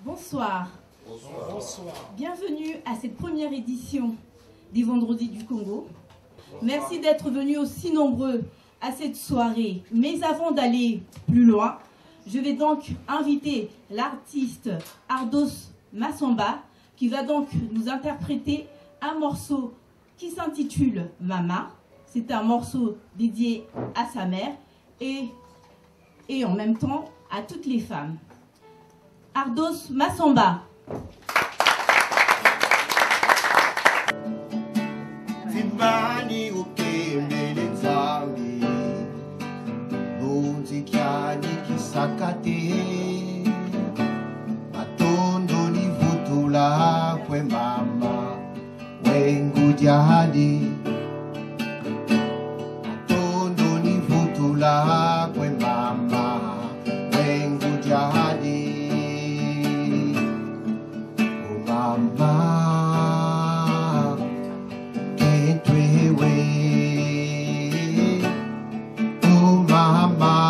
Bonsoir. Bonsoir. Bonsoir. Bienvenue à cette première édition des Vendredis du Congo. Merci d'être venus aussi nombreux à cette soirée. Mais avant d'aller plus loin, je vais donc inviter l'artiste Ardos Massamba qui va donc nous interpréter un morceau qui s'intitule Mama. C'est un morceau dédié à sa mère et en même temps à toutes les femmes. Ardos Massamba. Vimani ukembele nzambi Lunzi kiani kisakate Matondo ni vutula kwe mama Wengu jahadi Matondo ni vutula kwe mama Wengu jahadi Oh mama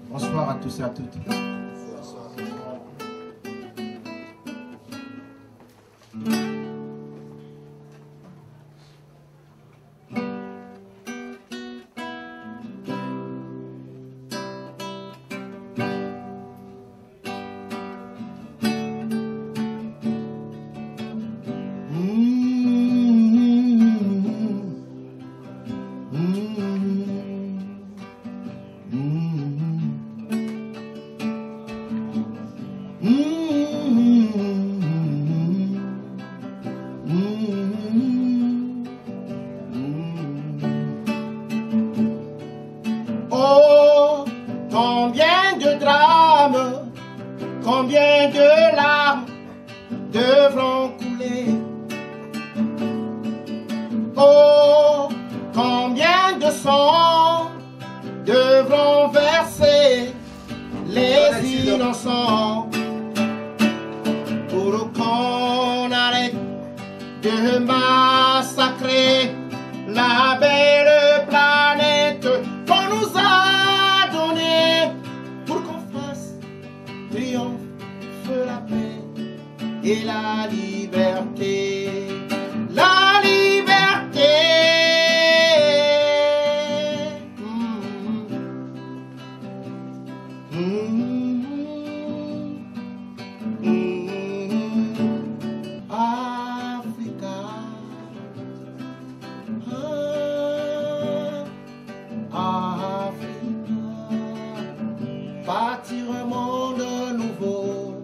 Bonsoir à tous et à toutes. Oh, combien de drames, combien de larmes devront couler. Oh, combien de sang devront verser les innocents pour qu'on arrête de massacrer la belle planète qu'on nous a donnée pour qu'on fasse triomphe la paix et la liberté. La liberté. Africa. Africa. Bâtir un monde nouveau.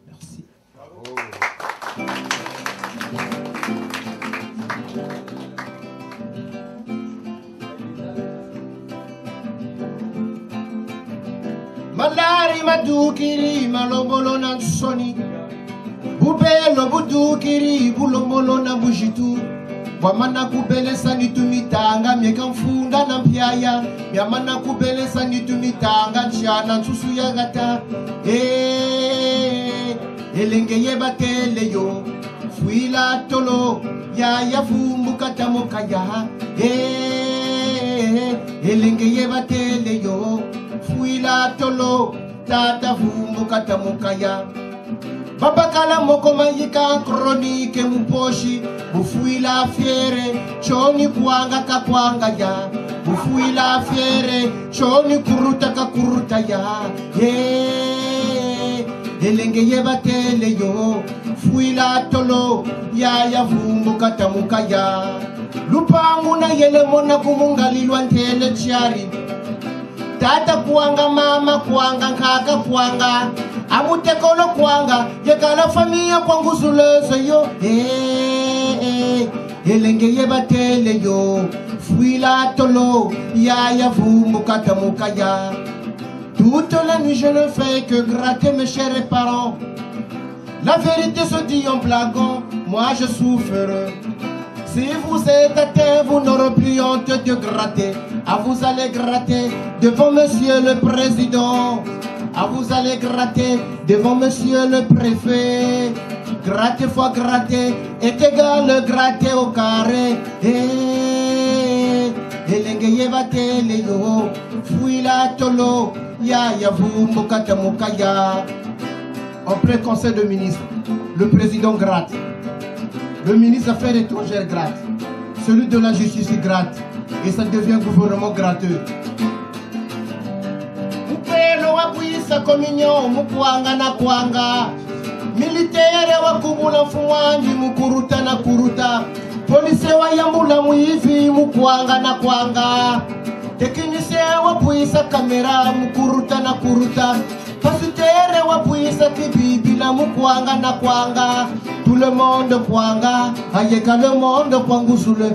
Merci. Bravo. Malari madukiri malombolo na nsoni Bubelo budukiri bulombolo na bujitu Wamana kubelesa nitumitanga mieka mfunda na mpiaya Yamana kubelesa nitumitanga nchana nsusu ya gata Elenge yeba tele yo Fuila tolo ya yafumbu katamoka ya Elenge yeba tele yo Fuila tolo tata fumbu katamoka ya Babakala moko mayika kronike muposhi Bufuila fiere choni kuanga kakwanga ya Bufuila fiere choni kuruta kakuruta ya elenge yebatele yo fuila tolo ya vumbu katamukaya lupangu na yele mona kumungalilwa ntele chari tata kuanga mama kuanga nkaka kuanga amutekolo kuanga yekala familia kwangu zulezo yo elenge yebatele yo fuila tolo ya vumbu katamukaya. Toute la nuit je ne fais que gratter mes chers parents. La vérité se dit en blaguant, moi je souffre. Si vous êtes atteint, vous n'aurez plus honte de gratter. Ah, vous allez gratter devant monsieur le président. Ah, vous allez gratter devant monsieur le préfet. Gratter fois gratter est égal gratter au carré. Elenge yebatele yo fuila tolo ya vumbu katamukaya. En plein conseil de ministres, le président gratte, le ministre des Affaires étrangères gratte, celui de la justice gratte, et ça devient gouvernement gratteux. Upelo wakuisa communion mukwanga na kwanga, militaire wakubula mfuwanji mukuruta na kuruta, polisi wa yambula muivi mukwanga na kwanga, technicien wapuisa kamera mukuruta na kuruta, pasteur wapuisa kibibi na mukwanga na kwanga, tout le monde kwanga, ayeka le monde kwangusule.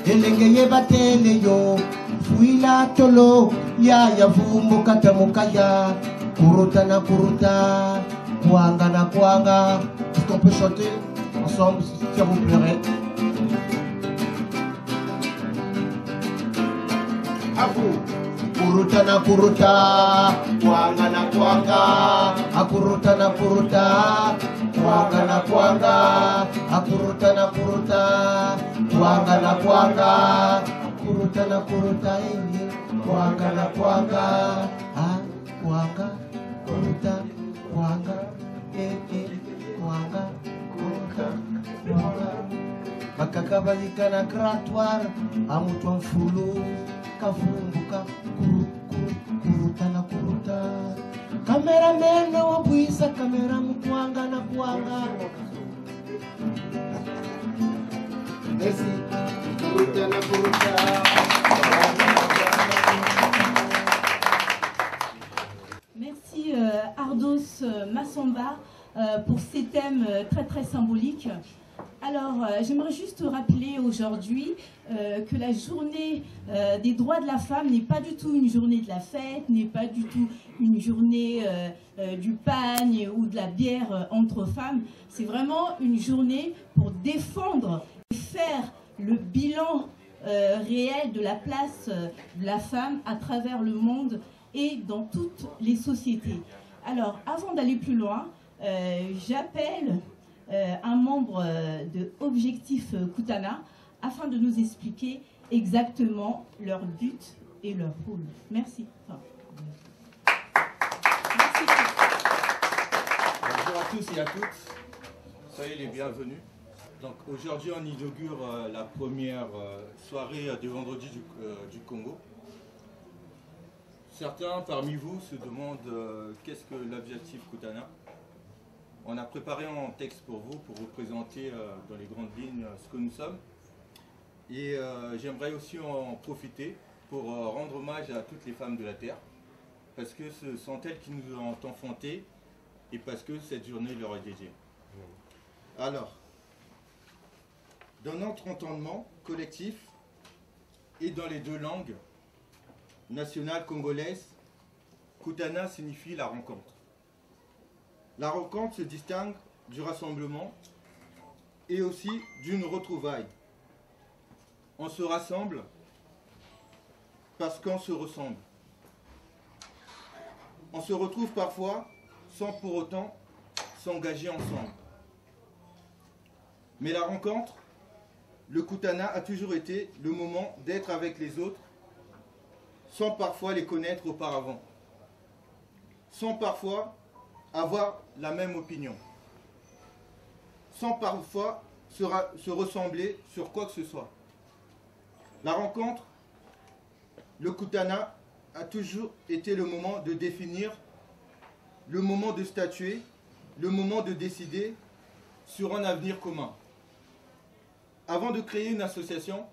Elenge yebatele yo fuila tolo ya vumbu katamukaya, kuruta na kuruta, kwanga na kwanga. Est-ce qu'on peut chanter ensemble si ça vous plairait? À vous. Kuruta na kuruta, kwanga na kwanga, akuruta na kuruta, kwanga na kwanga, akuruta na kuruta, kwanga na kwanga, kuruta na kuruta, kwanga na kwanga, kwanga, kuruta, kwanga, kwanga, kuruta, kwanga. Makakabalika na grattoir, amutwa mfulu, kavumbuka, kuruta na kuruta. Cameraman na wabuisa, kamera mkwanga na kwanga. Merci, kuruta na kuruta. Merci Ardos Massamba pour ces thèmes très très symboliques. Alors, j'aimerais juste rappeler aujourd'hui que la journée des droits de la femme n'est pas du tout une journée de la fête, n'est pas du tout une journée du pagne ou de la bière entre femmes. C'est vraiment une journée pour défendre et faire le bilan réel de la place de la femme à travers le monde et dans toutes les sociétés. Alors, avant d'aller plus loin, j'appelle un membre de Objectif Kutana afin de nous expliquer exactement leur but et leur rôle. Merci. Merci. Bonjour à tous et à toutes, soyez les bienvenus. Donc aujourd'hui on inaugure la première soirée du vendredi du Congo. Certains parmi vous se demandent qu'est-ce que l'Objectif Kutana. On a préparé un texte pour vous, pour vous présenter dans les grandes lignes ce que nous sommes. Et j'aimerais aussi en profiter pour rendre hommage à toutes les femmes de la Terre, parce que ce sont elles qui nous ont enfantés et parce que cette journée leur est dédiée. Alors, dans notre entendement collectif et dans les deux langues, nationale congolaise, Kutana signifie la rencontre. La rencontre se distingue du rassemblement et aussi d'une retrouvaille. On se rassemble parce qu'on se ressemble. On se retrouve parfois sans pour autant s'engager ensemble. Mais la rencontre, le Kutana a toujours été le moment d'être avec les autres sans parfois les connaître auparavant, sans parfois avoir la même opinion, sans parfois se ressembler sur quoi que ce soit. La rencontre, le Kutana, a toujours été le moment de définir le moment de statuer, le moment de décider sur un avenir commun. Avant de créer une association,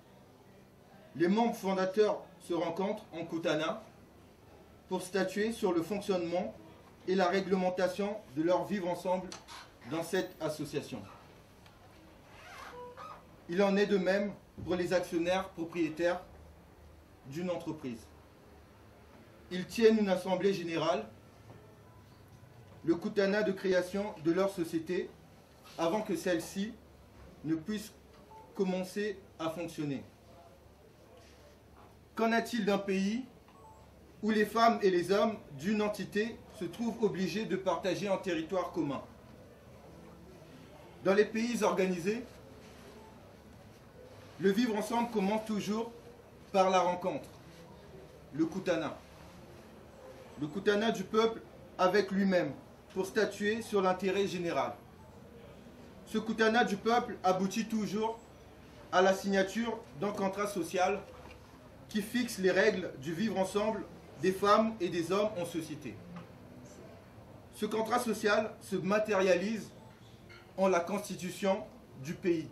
les membres fondateurs se rencontrent en Kutana pour statuer sur le fonctionnement et la réglementation de leur vivre ensemble dans cette association. Il en est de même pour les actionnaires propriétaires d'une entreprise. Ils tiennent une assemblée générale, le Kutana de création de leur société, avant que celle-ci ne puisse commencer à fonctionner. Qu'en est-il d'un pays où les femmes et les hommes d'une entité se trouvent obligés de partager un territoire commun? Dans les pays organisés, le vivre ensemble commence toujours par la rencontre, le Kutana. Le Kutana du peuple avec lui-même pour statuer sur l'intérêt général. Ce Kutana du peuple aboutit toujours à la signature d'un contrat social qui fixe les règles du vivre ensemble des femmes et des hommes en société. Ce contrat social se matérialise en la constitution du pays.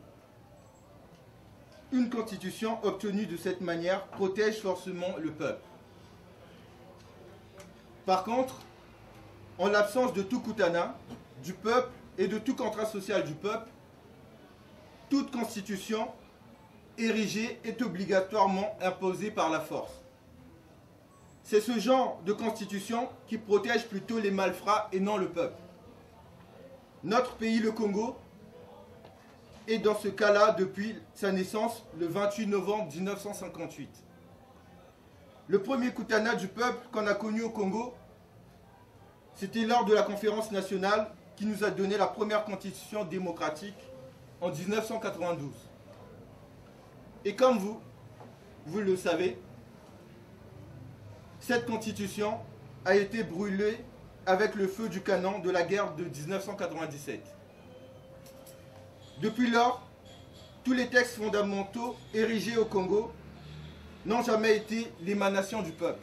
Une constitution obtenue de cette manière protège forcément le peuple. Par contre, en l'absence de tout Kutana du peuple et de tout contrat social du peuple, toute constitution érigée est obligatoirement imposée par la force. C'est ce genre de constitution qui protège plutôt les malfrats et non le peuple. Notre pays, le Congo, est dans ce cas-là depuis sa naissance le 28 novembre 1958. Le premier Kutana du peuple qu'on a connu au Congo, c'était lors de la conférence nationale qui nous a donné la première constitution démocratique en 1992. Et comme vous le savez, cette constitution a été brûlée avec le feu du canon de la guerre de 1997. Depuis lors, tous les textes fondamentaux érigés au Congo n'ont jamais été l'émanation du peuple.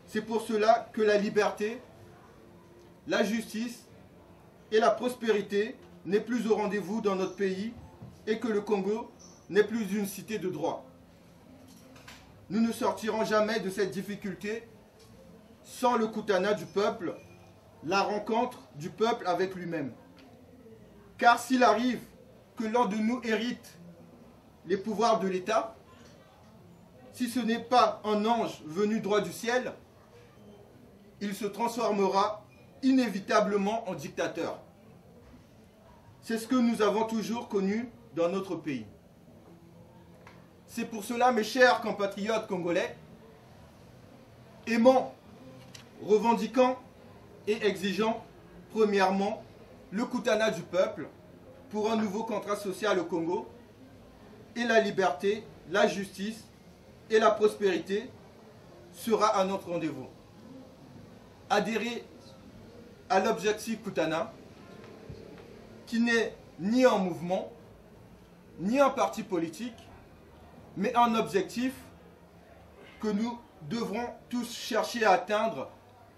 C'est pour cela que la liberté, la justice et la prospérité n'est plus au rendez-vous dans notre pays et que le Congo n'est plus une cité de droit. Nous ne sortirons jamais de cette difficulté sans le Kutana du peuple, la rencontre du peuple avec lui-même. Car s'il arrive que l'un de nous hérite les pouvoirs de l'État, si ce n'est pas un ange venu droit du ciel, il se transformera inévitablement en dictateur. C'est ce que nous avons toujours connu dans notre pays. C'est pour cela, mes chers compatriotes congolais, aimant, revendiquant et exigeant, premièrement, le Kutana du peuple pour un nouveau contrat social au Congo et la liberté, la justice et la prospérité sera à notre rendez-vous. Adhérer à l'objectif Kutana qui n'est ni un mouvement, ni un parti politique, mais un objectif que nous devrons tous chercher à atteindre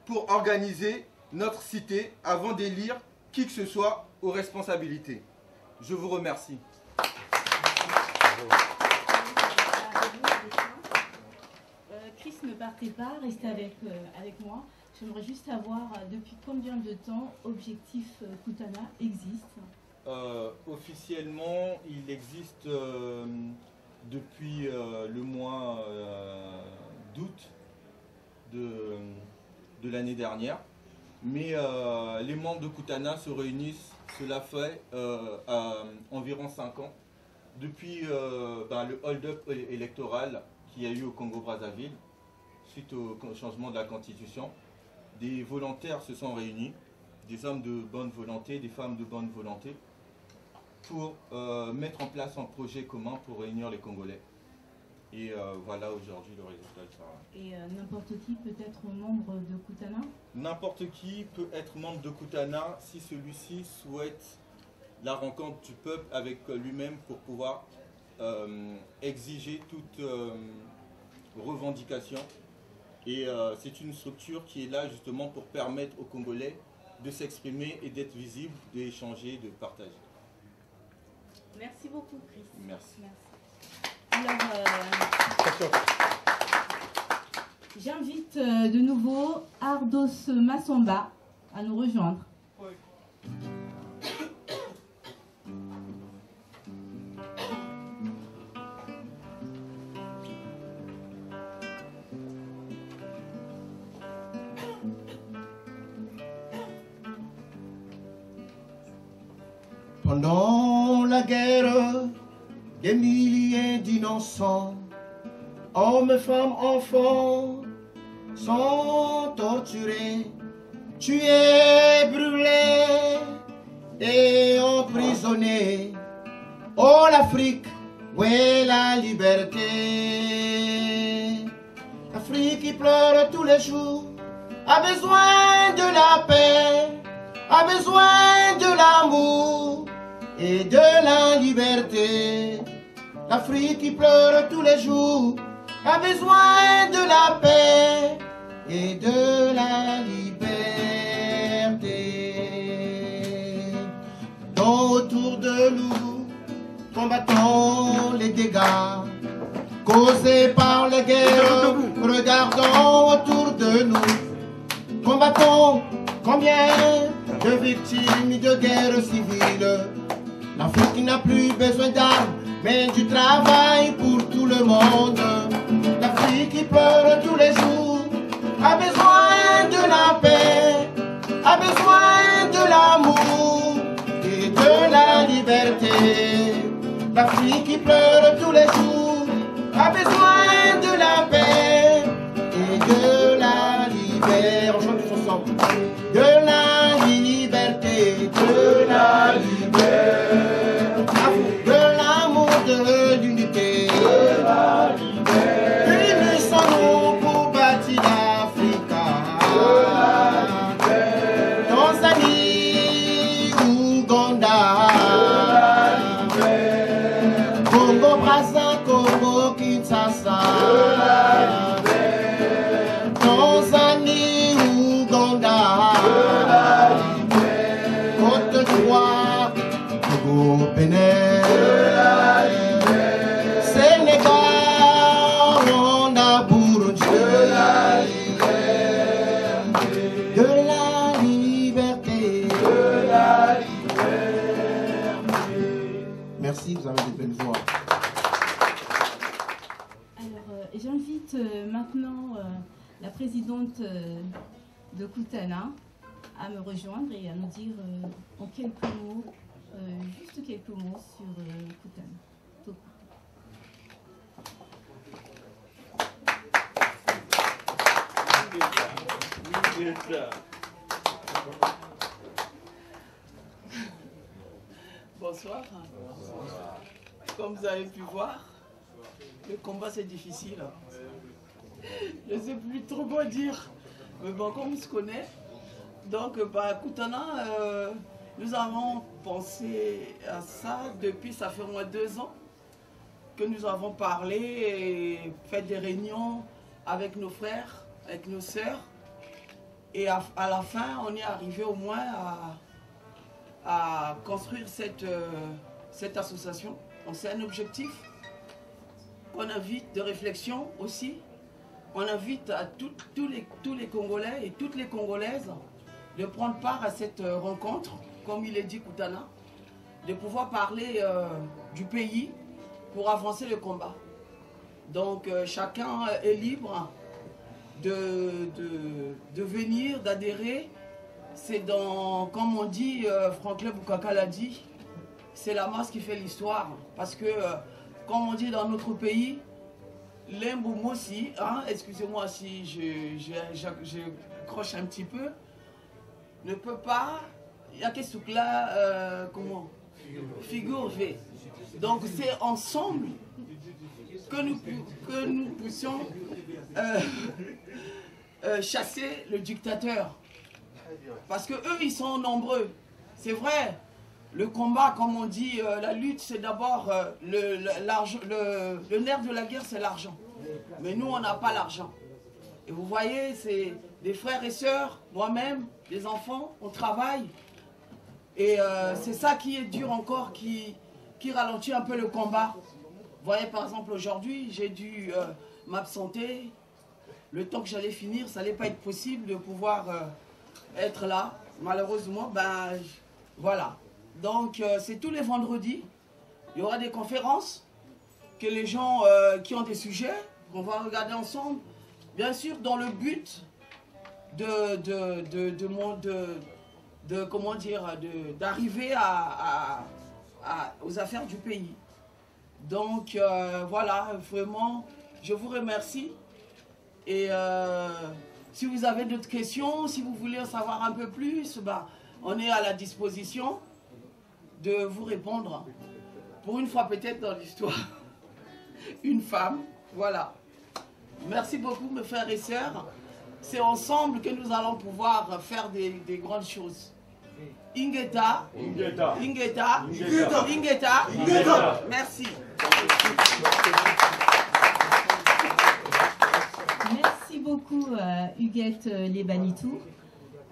pour organiser notre cité avant d'élire qui que ce soit aux responsabilités. Je vous remercie. Chris, ne partez pas, restez avec moi. J'aimerais juste savoir depuis combien de temps Objectif Kutana existe. Officiellement, il existe depuis le mois d'août de l'année dernière. Mais les membres de Kutana se réunissent, cela fait environ 5 ans, depuis le hold-up électoral qu'il y a eu au Congo-Brazzaville, suite au changement de la Constitution. Des volontaires se sont réunis, des hommes de bonne volonté, des femmes de bonne volonté, pour mettre en place un projet commun pour réunir les Congolais. Et voilà aujourd'hui le résultat de ça. Et n'importe qui peut être membre de Kutana? N'importe qui peut être membre de Kutana si celui-ci souhaite la rencontre du peuple avec lui-même pour pouvoir exiger toute revendication Et c'est une structure qui est là justement pour permettre aux Congolais de s'exprimer et d'être visibles, d'échanger, de partager. Merci beaucoup, Chris. Merci. Alors, j'invite de nouveau Ardos Massamba à nous rejoindre. Pendant la guerre, des milliers d'innocents, hommes, femmes, enfants, sont torturés, tués, brûlés et emprisonnés. Oh l'Afrique, où est la liberté? L'Afrique qui pleure tous les jours a besoin de la paix, a besoin de l'amour et de la liberté. L'Afrique qui pleure tous les jours a besoin de la paix et de la liberté. Donc autour de nous, combattons les dégâts causés par les guerres. Regardons autour de nous, combattons combien de victimes de guerre civile. L'Afrique n'a plus besoin d'armes, mais du travail pour tout le monde. L'Afrique qui pleure tous les jours a besoin de la paix, a besoin de l'amour et de la liberté. L'Afrique qui pleure tous les jours a besoin de la paix et de la liberté. On chante tous ensemble. De la liberté, de la liberté. De l'amour, de l'unité, de la liberté. Unissons-nous pour bâtir l'Afrique. Tanzanie, Ouganda, Congo, Brazza, Congo, Kinshasa. Tanzanie, Ouganda, Côte d'Ivoire, Togo, Bénin. Merci, vous avez des belles voix. Alors, j'invite maintenant la présidente de Kutana à me rejoindre et à nous dire en quelques mots, juste quelques mots sur Kutana. Bonsoir. Comme vous avez pu voir, le combat c'est difficile. Je ne sais plus trop quoi dire. Mais bon, comme on se connaît, donc Kutana, nous avons pensé à ça depuis, ça fait au moins 2 ans que nous avons parlé et fait des réunions avec nos frères, avec nos sœurs. Et à la fin, on est arrivé au moins à construire cette association. Donc c'est un objectif qu'on invite de réflexion aussi. On invite à tous les Congolais et toutes les Congolaises de prendre part à cette rencontre, comme il est dit Kutana, de pouvoir parler du pays pour avancer le combat. Donc chacun est libre de venir, d'adhérer. C'est dans, comme on dit, Franklin Boukaka l'a dit, c'est la masse qui fait l'histoire. Parce que, comme on dit dans notre pays, l'Emboumosi, hein, excusez-moi si je croche un petit peu, ne peut pas, il y a que ce là, comment figurer. Donc c'est ensemble que nous puissions chasser le dictateur. Parce que eux, ils sont nombreux. C'est vrai, le combat, comme on dit, la lutte, c'est d'abord le nerf de la guerre, c'est l'argent. Mais nous, on n'a pas l'argent. Et vous voyez, c'est des frères et sœurs, moi-même, des enfants, on travaille. Et c'est ça qui est dur encore, qui ralentit un peu le combat. Vous voyez, par exemple, aujourd'hui, j'ai dû m'absenter. Le temps que j'allais finir, ça n'allait pas être possible de pouvoir être là. Malheureusement, ben voilà. Donc, c'est tous les vendredis. Il y aura des conférences que les gens qui ont des sujets, qu'on va regarder ensemble. Bien sûr, dans le but d'arriver aux affaires du pays. Donc, voilà, vraiment, je vous remercie. Et si vous avez d'autres questions, si vous voulez en savoir un peu plus, bah, on est à la disposition de vous répondre. Pour une fois peut-être dans l'histoire, une femme, voilà. Merci beaucoup mes frères et sœurs. C'est ensemble que nous allons pouvoir faire des grandes choses. Ingeta, Ingeta, Ingeta, Ingeta, Ingeta, Ingeta. Merci. Merci beaucoup Huguette Lebanitou.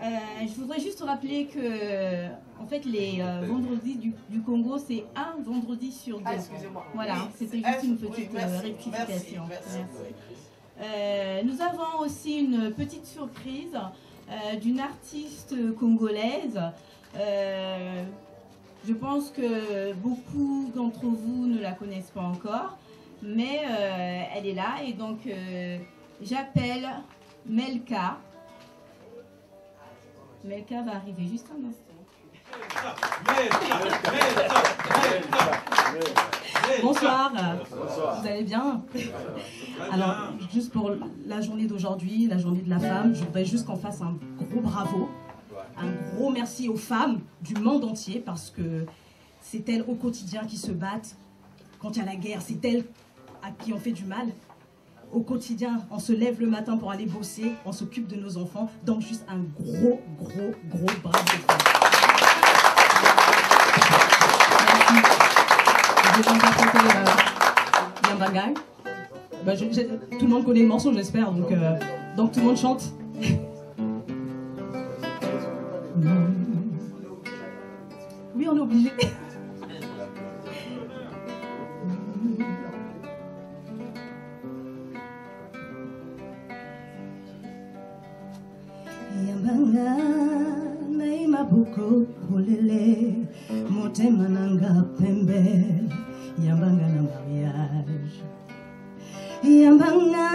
Je voudrais juste rappeler que en fait les vendredis du Congo, c'est un vendredi sur deux. Excusez-moi. Voilà, c'était juste une petite rectification. Merci. Nous avons aussi une petite surprise d'une artiste congolaise. Je pense que beaucoup d'entre vous ne la connaissent pas encore, mais elle est là et donc j'appelle Melka. Melka va arriver juste un instant. Bonsoir. Vous allez bien? Alors, juste pour la journée d'aujourd'hui, la journée de la femme, je voudrais juste qu'on fasse un gros bravo, un gros merci aux femmes du monde entier, parce que c'est elles au quotidien qui se battent quand il y a la guerre, c'est elles à qui on fait du mal. Au quotidien, on se lève le matin pour aller bosser, on s'occupe de nos enfants, donc juste un gros bravo aux femmes. Je vais interpréter Yambangai. Tout le monde connaît le morceau, j'espère, donc tout le monde chante. Oui, on est obligé. Yambanga naima buko polele motema nanga pembe yambanga na mariage yambanga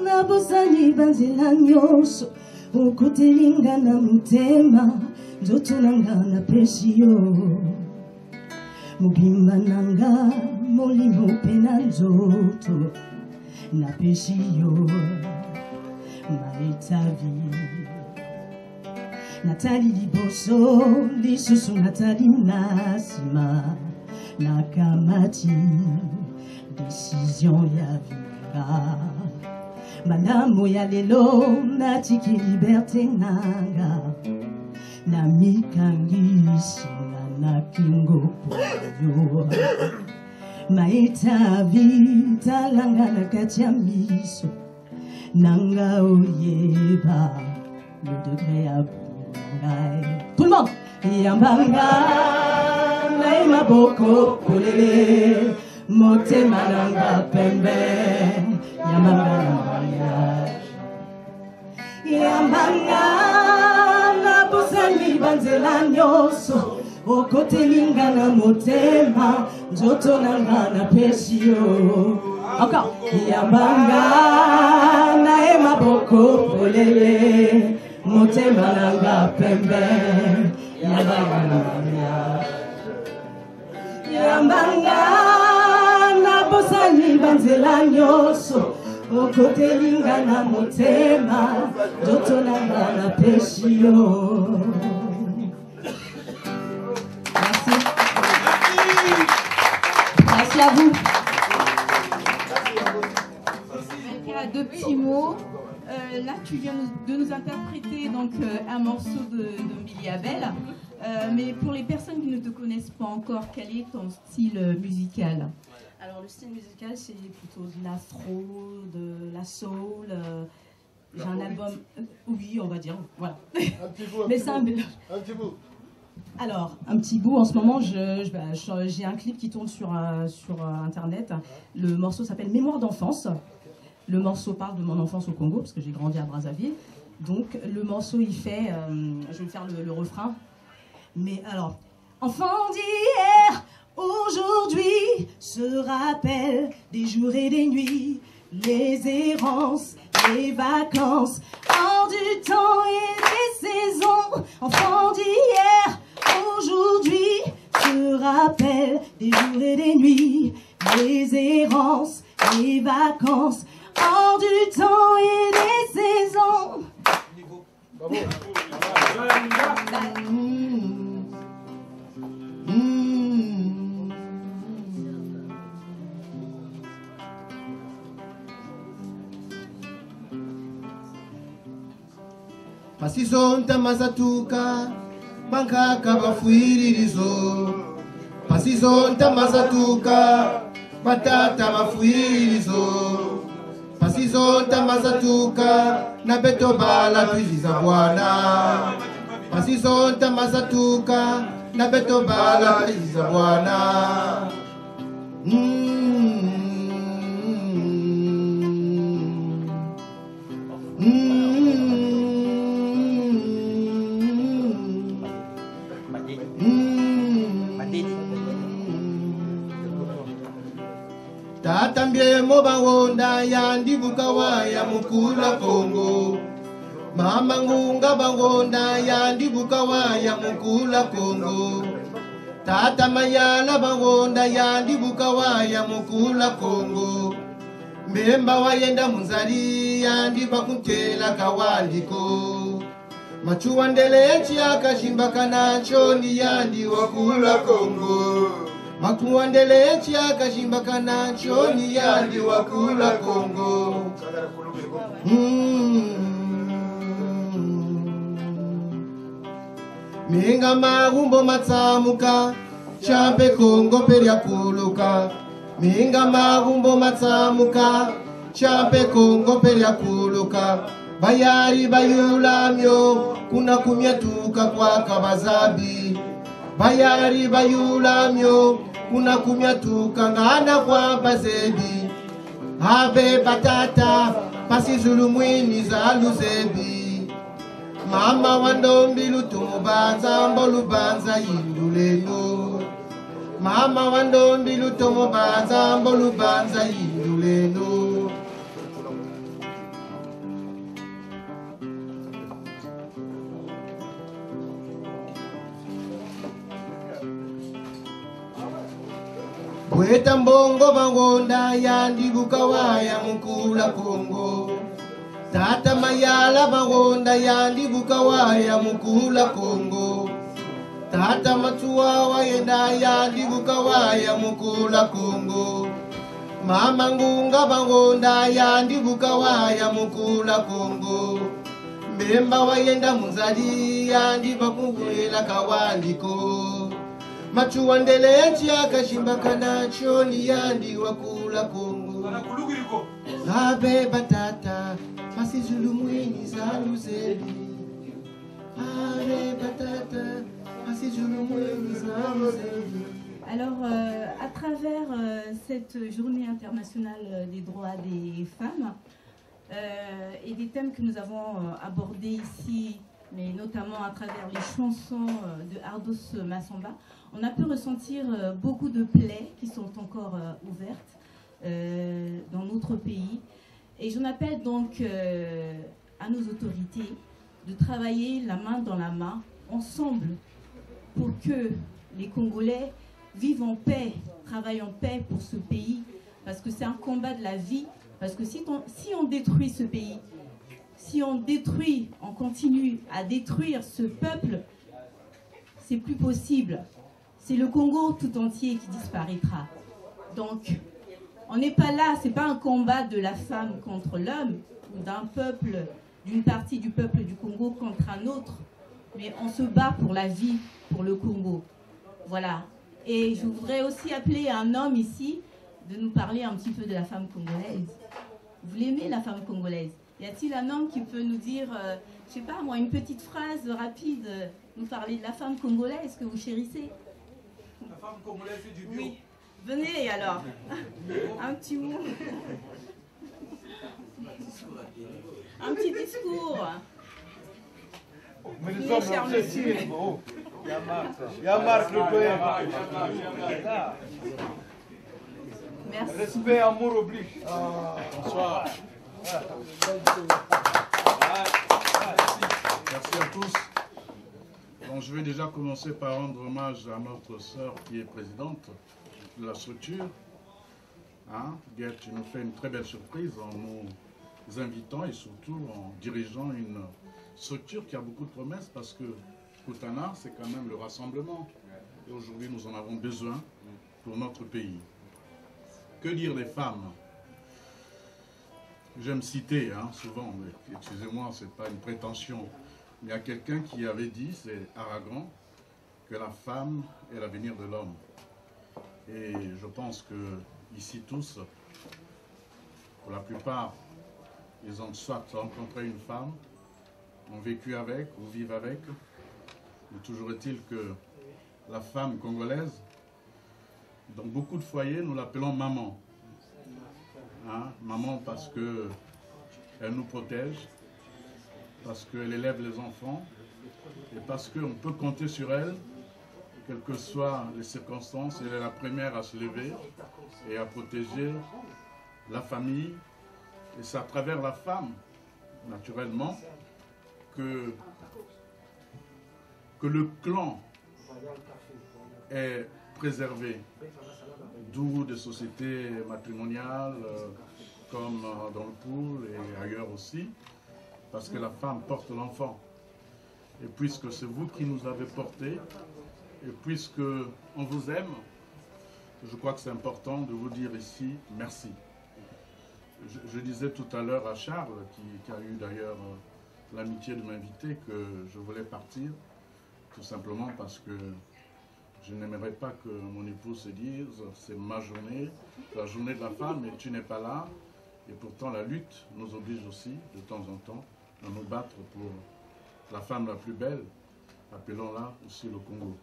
na bosani banzela nyonso okotelinga na motema nzoto nanga na pesi yo mobimba nanga molimo mpe na nzoto na pesi yo maitavi natali liboso lisusu natali na nsima nakamati décision ya vika malamu ya lelo natiki liberté nanga namikangisinga na kingo yo maitavi talanga na kati ya miso nanga oyeba le degré à bungai. Tout le monde. Yambanga naima boko kolele motema nanga pembe yambanga na mariage yambanga na bosani banzela nyonso okotelinga na motema nzoto nanga na pesi yo. Encore. Yambanga naema boko polele motema nanga pembe yambanga na mariage yambanga na bosani banzela nyonso okotelinga na motema nzoto nanga na pesi yo. Merci. Merci à vous. Deux petits mots. Là, tu viens de nous interpréter donc un morceau de Milly Abel. Mais pour les personnes qui ne te connaissent pas encore, quel est ton style musical? Alors le style musical, c'est plutôt de l'afro, de la soul. J'ai un album, oui, on va dire, voilà. Un petit bout, Mais c'est un mélange. un petit bout. Alors, un petit bout, en ce moment, j'ai un clip qui tourne sur Internet. Le morceau s'appelle Mémoire d'enfance. Le morceau parle de mon enfance au Congo, parce que j'ai grandi à Brazzaville. Donc, le morceau, il fait... je vais faire le refrain. Mais alors... Enfant d'hier, aujourd'hui, se rappelle des jours et des nuits, les errances, les vacances, hors du temps et des saisons. Enfant d'hier, aujourd'hui, se rappelle des jours et des nuits, les errances, les vacances, hors du temps et des saisons. Bravo. Pasizonta mazatuka bankaka bafuiririzo. Pasizonta mazatuka batata bafuiririzo. Pasizonta mazatuka na beto bala tuiziza bwana. Pasizonta mazatuka na beto bala tuiziza bwana. Tatambie mobangonda yandi bukawa ya mukula Kongo. Mama ngunga bangonda yandi bukawa ya mukula Kongo. Tata mayala bangonda yandi bukawa ya mukula Kongo. Mbemba wayenda munzali yandi bakuntela kawandiko. Machuandele echi akashimba kanacho ni yandi wakula Kongo. Makuandele echi akashimba kanacho ni yandi wakula Kongo. Minga magumbo matsamuka champe Kongo peria kuluka. Minga magumbo matsamuka champe Kongo peria kuluka. Bayari bayulamyo kuna kumyatuka kwa kabazabi. Bayari bayulamyo kuna kumyatuka ngana kwa bazebi. Habe batata pasi zulumwini za luzebi. Mama wandombi lutomubanza mbolubanza yinduleno. Mama wandombi lutomubanza mbolubanza yinduleno. Kweta mbongo bangonda yandi bukawa ya mukula Kongo. Tata mayala bangonda yandi bukawa ya mukula Kongo. Tata matuwa wayenda yandi bukawa ya mukula Kongo. Mama ngunga bangonda yandi bukawa ya mukula Kongo. Mbemba wayenda munzali yandi bakuvuela kawandiko. Machuandele echi akashimba kanacho ni yandi wakula Kongo. Abe batata pasi zulumwini za luzebi. Abe batata pasi zulumwini za luzebi. Alors, à travers cette journée internationale des droits des femmes et des thèmes que nous avons abordés ici, mais notamment à travers les chansons de Ardos Massamba, on a pu ressentir beaucoup de plaies qui sont encore ouvertes dans notre pays. Et j'en appelle donc à nos autorités de travailler la main dans la main, ensemble, pour que les Congolais vivent en paix, travaillent en paix pour ce pays, parce que c'est un combat de la vie, parce que si on détruit ce pays, si on continue à détruire ce peuple, c'est plus possible. C'est le Congo tout entier qui disparaîtra. Donc, on n'est pas là, c'est pas un combat de la femme contre l'homme, ou d'un peuple, d'une partie du peuple du Congo contre un autre, mais on se bat pour la vie, pour le Congo. Voilà. Et je voudrais aussi appeler un homme ici, de nous parler un petit peu de la femme congolaise. Vous l'aimez, la femme congolaise? Y a-t-il un homme qui peut nous dire, je sais pas moi, une petite phrase rapide, nous parler de la femme congolaise que vous chérissez? La femme congolaise, c'est du bio. Oui. Venez alors. Un petit mot. Un petit discours. Mais nous sommes cher monsieur. Il y a Marc le poète. Merci. Respect, amour oblige. Bonsoir. Merci à tous. Bon, je vais déjà commencer par rendre hommage à notre sœur qui est présidente de la structure. Guette, tu nous fais une très belle surprise en nous invitant et surtout en dirigeant une structure qui a beaucoup de promesses parce que Kutana, c'est quand même le rassemblement. Et aujourd'hui, nous en avons besoin pour notre pays. Que dire des femmes? J'aime citer souvent, mais excusez-moi, ce n'est pas une prétention. Il y a quelqu'un qui avait dit, c'est Aragon, que la femme est l'avenir de l'homme. Et je pense que ici tous, pour la plupart, ils ont soit rencontré une femme, ont vécu avec ou vivent avec. Mais toujours est-il que la femme congolaise, dans beaucoup de foyers, nous l'appelons maman. Maman parce qu'elle nous protège, parce qu'elle élève les enfants et parce qu'on peut compter sur elle, quelles que soient les circonstances. Elle est la première à se lever et à protéger la famille. Et c'est à travers la femme, naturellement, que le clan est préservé. D'où des sociétés matrimoniales comme dans le pool et ailleurs aussi, parce que la femme porte l'enfant. Et puisque c'est vous qui nous avez portés, et puisque on vous aime, je crois que c'est important de vous dire ici merci. Je disais tout à l'heure à Charles, qui a eu d'ailleurs l'amitié de m'inviter, que je voulais partir, tout simplement parce que je n'aimerais pas que mon épouse se dise c'est ma journée, la journée de la femme, et tu n'es pas là. Et pourtant la lutte nous oblige aussi, de temps en temps, à nous battre pour la femme la plus belle, appelons-la aussi le Congo.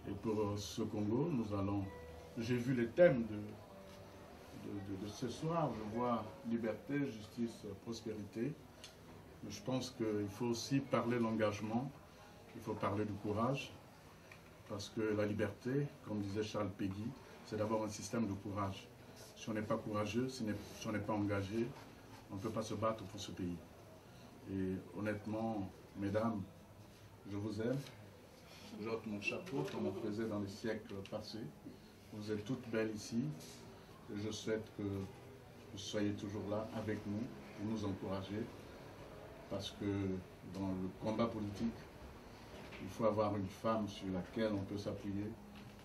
Et pour ce Congo, nous allons... J'ai vu les thèmes de ce soir, je vois liberté, justice, prospérité. Mais je pense qu'il faut aussi parler l'engagement, il faut parler du courage, parce que la liberté, comme disait Charles Péguy, c'est d'avoir un système de courage. Si on n'est pas courageux, si on n'est pas engagé, on ne peut pas se battre pour ce pays. Et honnêtement, mesdames, je vous aime. J'ôte mon chapeau, comme on faisait dans les siècles passés. Vous êtes toutes belles ici. Et je souhaite que vous soyez toujours là avec nous, pour nous encourager. Parce que dans le combat politique, il faut avoir une femme sur laquelle on peut s'appuyer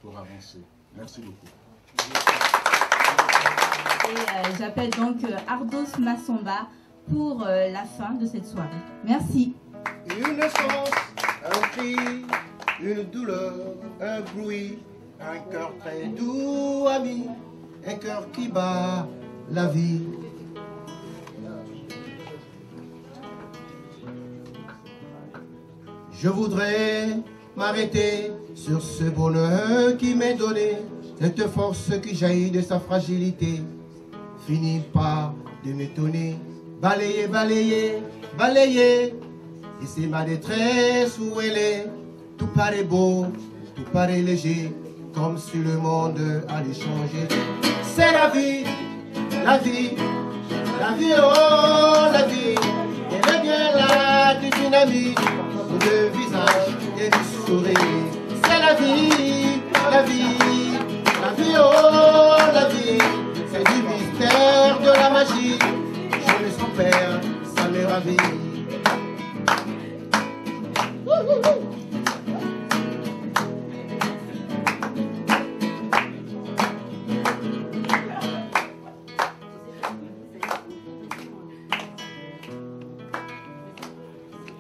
pour avancer. Merci beaucoup. Et j'appelle donc Ardos Massamba pour la fin de cette soirée. Merci. Une naissance, un cri, une douleur, un bruit, un cœur très doux, ami, un cœur qui bat la vie. Je voudrais m'arrêter sur ce bonheur qui m'est donné, cette force qui jaillit de sa fragilité, finit par de m'étonner. Balayer, balayer, balayer, et c'est ma détresse où elle est. Tout paraît beau, tout paraît léger, comme si le monde allait changer. C'est la vie, la vie, la vie, oh la vie. Elle est bien là, du dynamique, de visage et du sourire. C'est la vie, la vie, la vie, oh la vie. C'est du mystère, de la magie. Je me sens père, ça me ravit.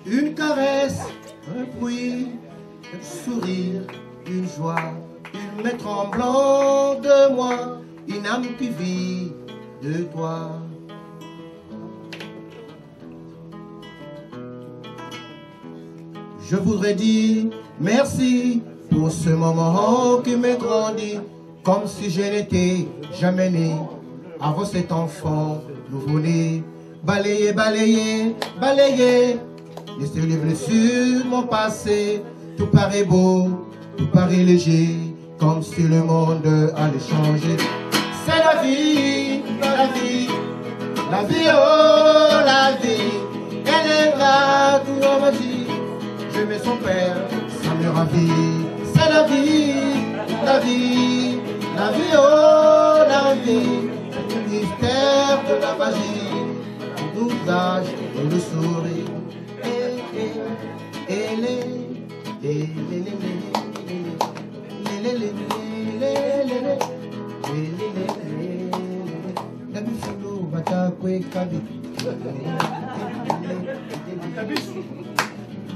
Une caresse, un bruit, un sourire, une joie. Il met tremblant de moi, il qui n'aime qui vit de toi. Je voudrais dire merci pour ce moment qui me grandit, comme si je n'étais jamais né. Avant cet enfant nouveau-né, balayer, balayer, balayer, laisser les blessures mon passé. Tout paraît beau, tout paraît léger, comme si le monde allait changer. C'est la vie, la vie, la vie, oh la vie, elle est là, tout en magie. Je mets son père, ça me ravit. C'est la vie, la vie, la vie, oh la vie, le mystère de la magie, le doublage et le sourire.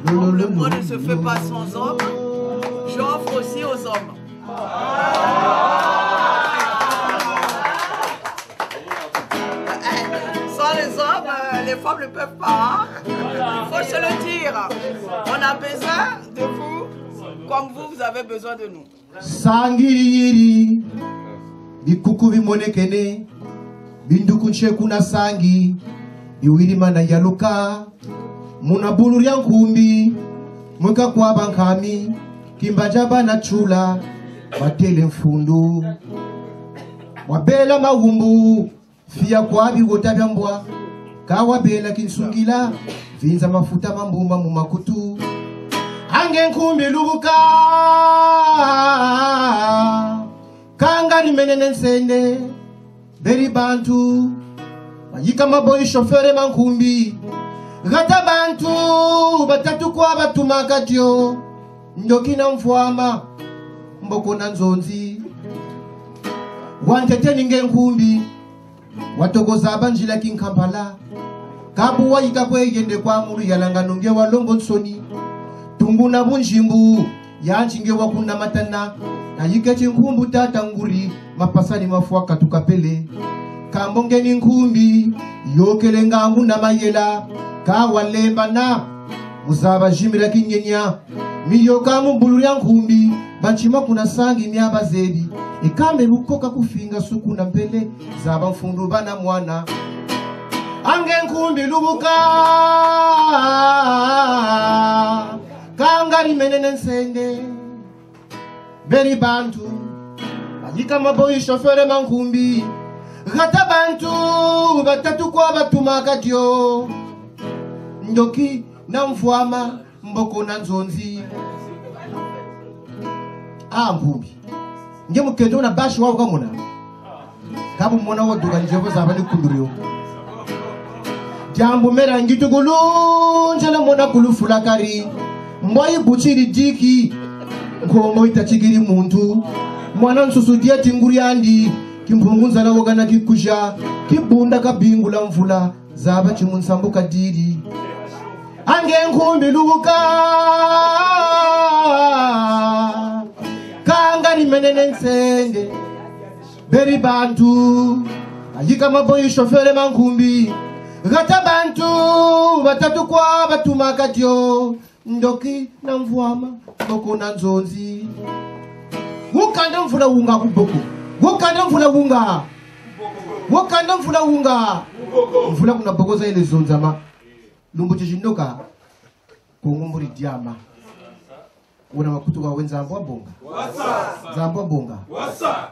Le monde ne se fait pas sans hommes. J'offre aussi aux hommes. Sans les hommes, les femmes ne peuvent pas. Il faut se le dire. On a besoin de vous comme vous avez besoin de nous. Sangiri, bikuku bimonekene, bindukunche kuna sangi, iwiri mana yaluka, munabulu ya nkumbi, mweka kwa bankami, kimbajaba na chula, watele mfundu, wabela mawumbu, fia kwa bigota byambwa, kawabela kinsungila, vinza mafuta mambumba mumakutu, ange nkumbi lubuka, kangari menene nsende, beri bantu, mayika maboyi shofere mankumbi, gata bantu, batatu kwa batumagajyo, ndoki na mfuama, mboko na nzonzi, wantete ninge nkumbi, watogoza banjila kinkampala, kabu wayika kwegende kwa muru yalanganunge walombo nsoni, tunguna bunjimbu, yanchinge wakuna matana, na yikechi nkumbu tata nguri, mapasani mafuaka tukapele, kambonge ni nkumbi, yokele ngangu na mayela, kawalemba na, muzaba jimira kinyenya, miyoka mbulu ya nkumbi, banchima kuna sangi miaba zebi, ikambe bukoka kufinga suku na mpele, zaba mfundu bana mwana, ange nkumbi lubuka, kangari menene nsende, beri bantu, ayika maboyi shofere mankumbi, gata bantu, batatu kwa batumagajyo, ndoki na mfuama, mboko na nzonzi. Nkumbi, nge mukendo na bashi wao kamuna, kabu mwana waduga njevo zabani kundurio. Jambu mera ngitugulu, njela mwana kulufula kari, mboyi buchiri diki, ngomo itachigiri muntu, mwana nsusudia tinguri andi, kimpungunza na wogana kikusha, kibunda kabingula mvula, zaba chimunsambu kadiri. Ange nkumbi lubuka, kangari menene nsende, beri bantu, ayika maboyi shofere mankumbi, gata bantu, batatu kwa batumagajyo, ndoki na mvuama, mboko na nzonzi. Wukanda mvula wunga kuboko, wukanda mvula wunga, wukanda mvula wunga, mvula kuna bokoza ile zonzama, lumbu chishindoka, kungumburi diama. Una makutu wa wenza ambwa bonga. Wasa. Zambwa bonga. Wasa.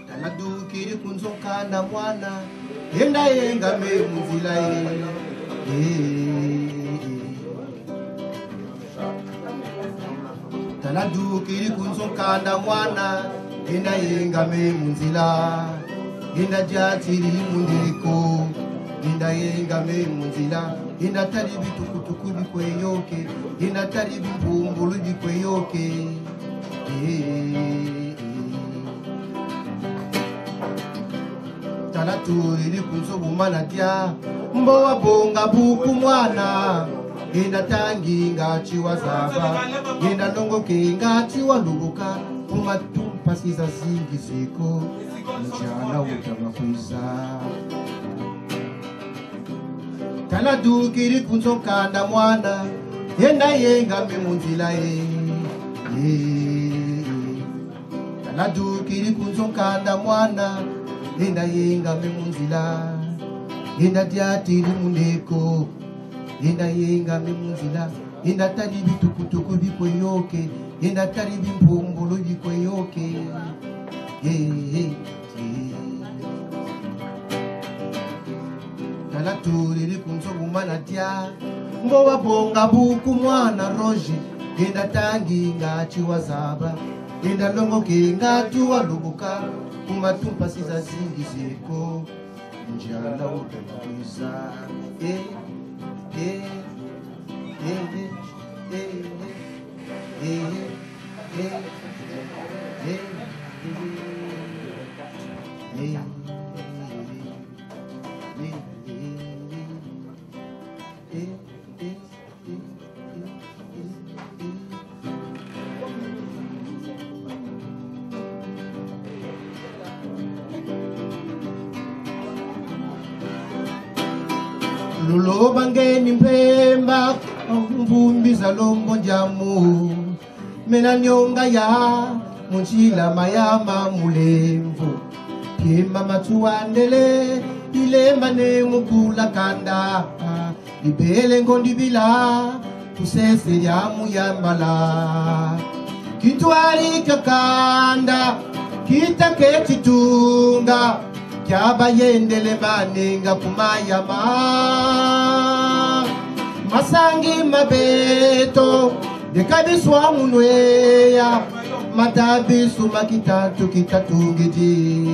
Taladu kiri kunzoka na mwana, yenda yenga me muzila ye. Taladu kiri kunzoka na mwana, yenda yenga me munzila, yenda jatiri mundiriko, yenda yenga me munzila, yenda taribi tukutuku bikweyoke, yenda taribi mbumbulu bikweyoke. Talaturi kunzo bumanatia mboa bonga buku mwana ina tangi ngachi wazaba ina longo ke ngachi walubuka kumatumpa siza zingi ziko mjana utamafuza Talaturi kunzo kanda mwana yenda yenga memunzila Talaturi kunzo kanda mwana Enda yenga memunzila Enda diatiri muneko Enda yenga memunzila Enda tari bitukutuku bikwe yoke Enda tari bimpumbulu bikwe yoke Talaturi likunzo gumana tia Mbowa bonga buku mwana roji Enda tangi ngachi wazaba Enda longo ke ngatu walubuka Kumatumpa siza zingi ziko Njala utamakuisa Lulo bangeni mpemba Mbumbi za lombo jamu Mena nyonga ya Munchila mayama mulemvu Pima matuandele Ilemba ne mukula kanda Ibele ngondi bila Kusese ya muyambala Kitwari kakanda Kita ketitunga Kyaba yendele manenga kumayama Masangi mabeto Dekabiswa munweya Matabisu makitatu kitatugiji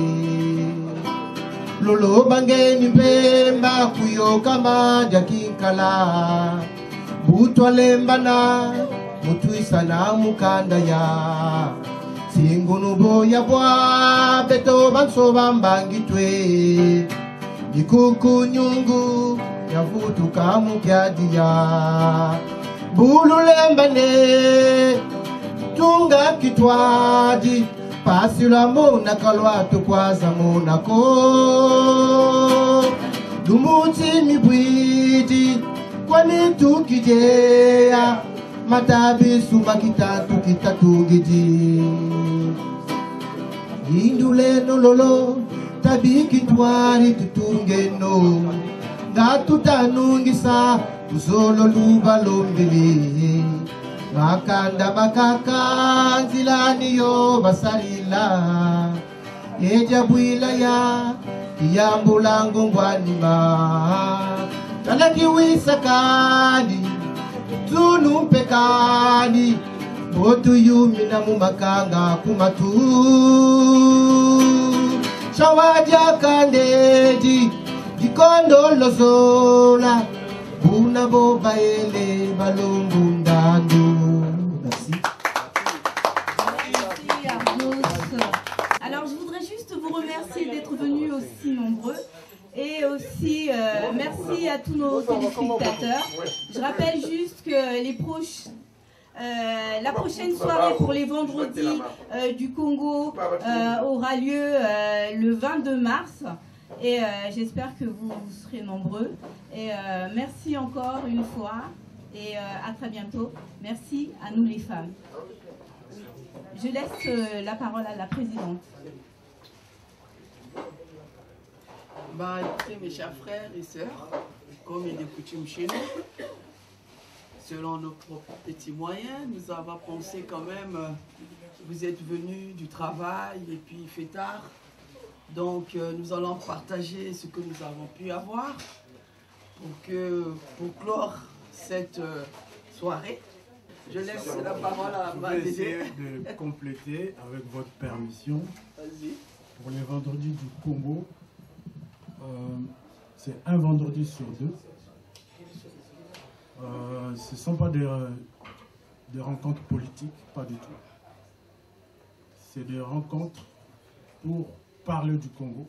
Lolo bangeni mpemba kuyoka maja kinkala Butwa lembana Mutuisa na mukanda ya Singunu boya bwa beto banso bambangitwe Nikuku nyungu yavutu kamu kyadia Bulu lembane tunga kitwaji Pasila mona kalwatu kwaza monako Dumuti mibwiti kwani tukijea Matabisu makitatu kitatugiji Indule no lolo tabiki twari tutungeno Ngatu tanungisa uzolo luba lombele Makanda makaka nzilani yo basalila Eja buila ya Iyambulango ngwanima Talaki wisakani Tunu pekani Botu yumi na mumakanga kumatu Shawaja kandeji Dikondo lozola Buna boba ele balombundandu Merci. Merci Argos. Alors je voudrais juste vous remercier d'être venus aussi nombreux. Et aussi, merci à tous nos téléspectateurs. Je rappelle juste que la prochaine soirée pour les vendredis du Congo aura lieu le 22 mars. Et j'espère que vous serez nombreux. Et merci encore une fois. Et à très bientôt. Merci à nous les femmes. Je laisse la parole à la présidente. Bah, écoutez, mes chers frères et sœurs, comme il est coutume chez nous, selon nos propres petits moyens, nous avons pensé quand même, vous êtes venus du travail et puis il fait tard, donc nous allons partager ce que nous avons pu avoir pour clore cette soirée. Je laisse la parole à ma Je vais essayer de compléter avec votre permission. Pour les vendredis du Congo. C'est un vendredi sur deux. Ce ne sont pas des rencontres politiques, pas du tout. C'est des rencontres pour parler du Congo,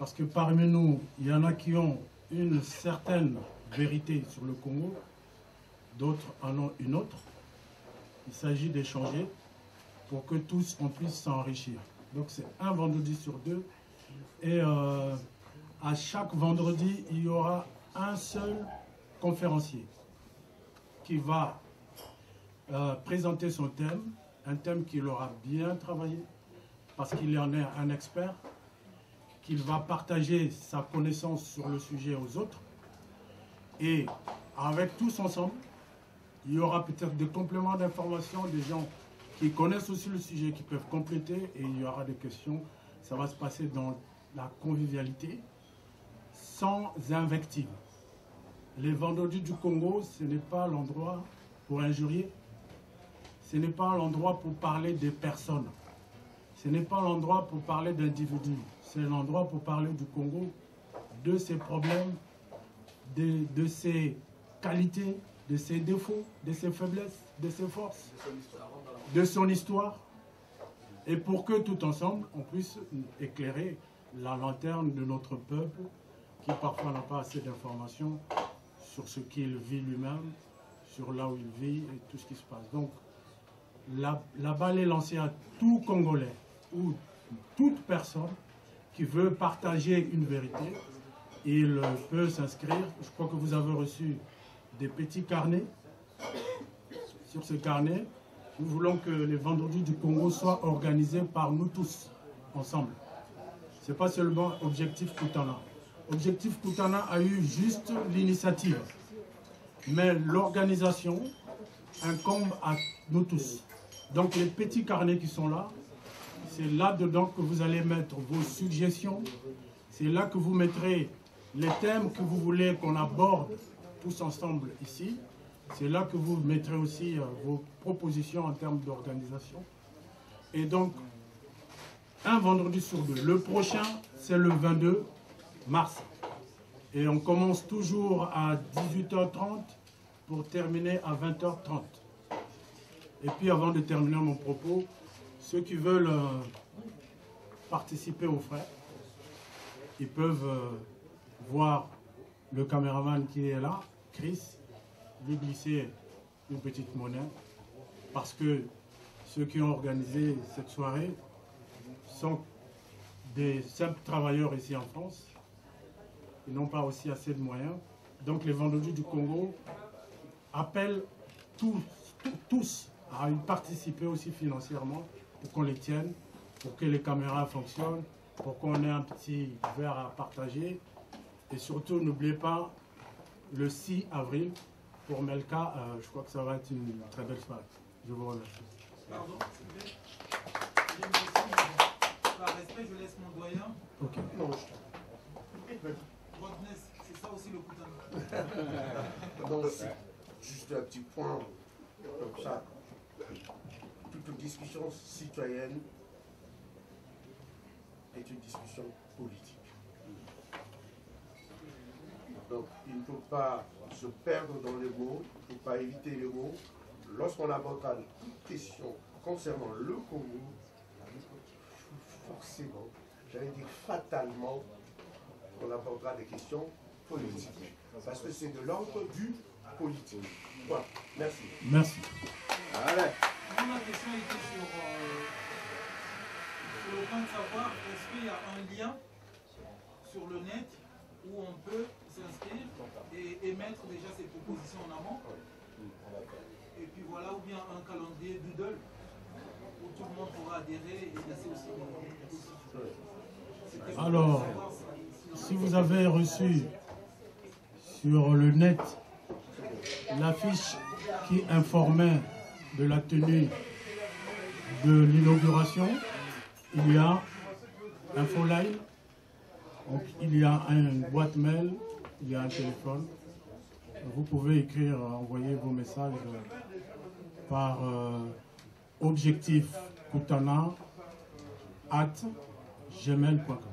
parce que parmi nous, il y en a qui ont une certaine vérité sur le Congo, d'autres en ont une autre. Il s'agit d'échanger pour que tous on puisse s'enrichir. Donc c'est un vendredi sur deux. Et à chaque vendredi, il y aura un seul conférencier qui va présenter son thème, un thème qu'il aura bien travaillé, parce qu'il en est un expert, qu'il va partager sa connaissance sur le sujet aux autres. Et avec tous ensemble, il y aura peut-être des compléments d'information, des gens qui connaissent aussi le sujet, qui peuvent compléter, et il y aura des questions. Ça va se passer dans la convivialité, sans invective. Les vendredis du Congo, ce n'est pas l'endroit pour injurier, ce n'est pas l'endroit pour parler des personnes, ce n'est pas l'endroit pour parler d'individus, c'est l'endroit pour parler du Congo, de ses problèmes, de ses qualités, de ses défauts, de ses faiblesses, de ses forces, de son histoire, et pour que tout ensemble, on puisse éclairer la lanterne de notre peuple, qui parfois n'a pas assez d'informations sur ce qu'il vit lui-même, sur là où il vit et tout ce qui se passe. Donc, la balle est lancée à tout Congolais ou toute personne qui veut partager une vérité. Il peut s'inscrire. Je crois que vous avez reçu des petits carnets. Sur ce carnet, nous voulons que les vendredis du Congo soient organisés par nous tous, ensemble. Ce n'est pas seulement Objectif Kutana. Objectif Kutana a eu juste l'initiative. Mais l'organisation incombe à nous tous. Donc les petits carnets qui sont là, c'est là-dedans que vous allez mettre vos suggestions. C'est là que vous mettrez les thèmes que vous voulez qu'on aborde tous ensemble ici. C'est là que vous mettrez aussi vos propositions en termes d'organisation. Et donc, un vendredi sur deux. Le prochain, c'est le 22 mars. Et on commence toujours à 18h30 pour terminer à 20h30. Et puis avant de terminer mon propos, ceux qui veulent participer aux frais, ils peuvent voir le caméraman qui est là, Chris, lui glisser une petite monnaie, parce que ceux qui ont organisé cette soirée sont des simples travailleurs ici en France. Ils n'ont pas aussi assez de moyens. Donc les vendredis du Congo appellent tous à y participer aussi financièrement pour qu'on les tienne, pour que les caméras fonctionnent, pour qu'on ait un petit verre à partager. Et surtout, n'oubliez pas, le 6 avril, pour Melka, je crois que ça va être une très belle soirée. Je vous remercie. Pardon, s'il vous plaît. J'ai une question. Par respect, je laisse mon doyen. Ok. Rodness, c'est ça aussi le Kutana. Donc, juste un petit point comme ça. Toute discussion citoyenne est une discussion politique. Donc, il ne faut pas se perdre dans les mots, il ne faut pas éviter les mots. Lorsqu'on abordera toute question concernant le Congo, forcément, j'allais dire fatalement, on abordera des questions politiques. Parce que c'est de l'ordre du politique. Voilà, merci. Merci. Allez. Moi, ma question était sur le point de savoir, est-ce qu'il y a un lien sur le net où on peut s'inscrire et émettre déjà ses propositions en amont? Et puis voilà, ou bien un calendrier Doodle où tout le monde pourra adhérer et laisser aussi des... Alors, si vous avez reçu sur le net l'affiche qui informait de la tenue de l'inauguration, il y a Infoline, donc il y a une boîte mail, il y a un téléphone. Vous pouvez écrire, envoyer vos messages par objectif Kutana @gmail.com.